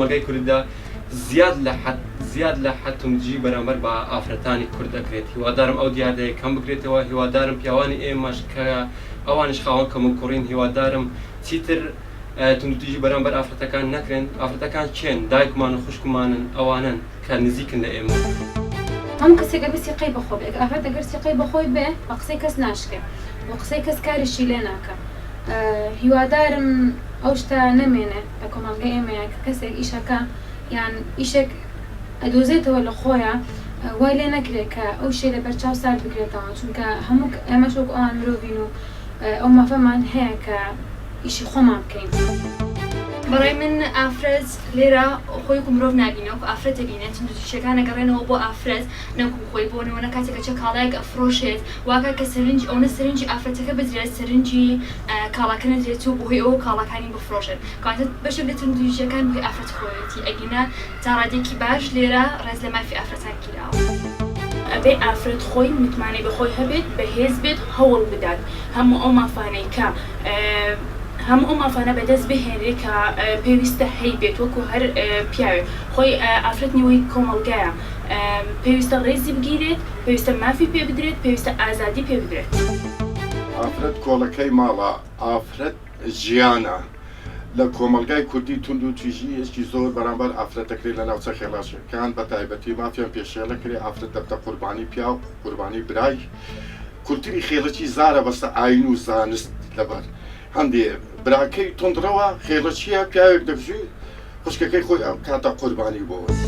کۆمەلگای کورددا زیاد لە حد توندجی بەرامبەر بە ئافرەتانی کورد دەکرێت. هیوادارم ئەو دیاردەیە کەم بکرێتەوە. هیوادارم پیاوانی ئێمەش کە ئەوانش خاوەن کەم و کوڕین هیوادارم چیتر توندجی بەرامبەر ئافرەتەکان نەکرێن. ئافرەتەکان چێن دایکمان و خوشکمانن ئەوانن کە نزیکن لە ئێمە. هەموو کەسێکە بەسی قەی بەخۆ بێ ئافرەت ئەگەر سیقەی بەخۆی بێ بە قسەی کەس ناشکێ بۆ قسەی کەس کاریشی لێ ناکە. هیوادارم ئەو شتە نەمێنێ لە کۆمەڵگەی ئێمەیە کە کەسێک ئیشەکە یان ئیشێک ئەدۆزێتەوە لە خۆیە وای لێ نەکرێت کە ئەو شێ لە بەرچاو سار بکرێتەوە چونکە هەموو ئێمەش وەک ئەوان مرۆڤین و ئەو مافەمان هەیە کە ئیشی خۆمان بکەین. بەڕای من ئافرەت لێرە خۆی مرۆڤ نبینەوە کە ئافرەتە بینێت توندجیەکان ئەگەڕێنەوە بۆ ئافرەت نەکو خۆی بۆ نەوەنە کاتێکە چە کاڵایەک ئەفرۆشێت واکە کە سەرنج ئەوە سەرنجی ئافرەتەکە بەدرێت سەرنجی کاڵاکە نەدرێت و بۆهۆی ئەوە کاڵاکانی بفرۆشێت کاتە بەشێک لە توندجیەکان بۆی ئافرەت خۆیەتی ئەگینە تا ڕادێکی باش لێرە ڕێز لە مافی ئافرەتان کراوە. ئەبێ ئافرەت خۆی متمانەی بەخۆی هەبێت بەهێز بێت هەوڵ بدات هەموو ئەو مافانەی کە هەموو ئەو مافانە بەدەست بهێنرێت کە پێویستە هەی بێت وەکو هەر پیاوێت خۆی ئافرەت نیوەی کۆمەڵگایە پێویستە ڕێزی بگیرێت پێویستە مافی پێ بدرێت پێویستە ئازادی پێ بدرێت. ئافرەت کۆڵەکەی ماڵە ئافرەت ژیانە لە کۆمەلگای کوردی تونند و تویژیەکی زۆر بەرامبەر ئافرەتەکرێت لە ناوچە خێڵاشەکان بە تایبەتی مافیان پێشێڵە کرێ ئافرەت دەبتە قوربانی پیاو قوربانی برای کولتوری خێڵەکی زارە بەسە ئاین و زانست لەبەر هەندێ براکەی تندڕەوە خێڵەچیە پیاوێک دەبژی خوشکەکەی خۆی کاتە قوربانی بۆەوە.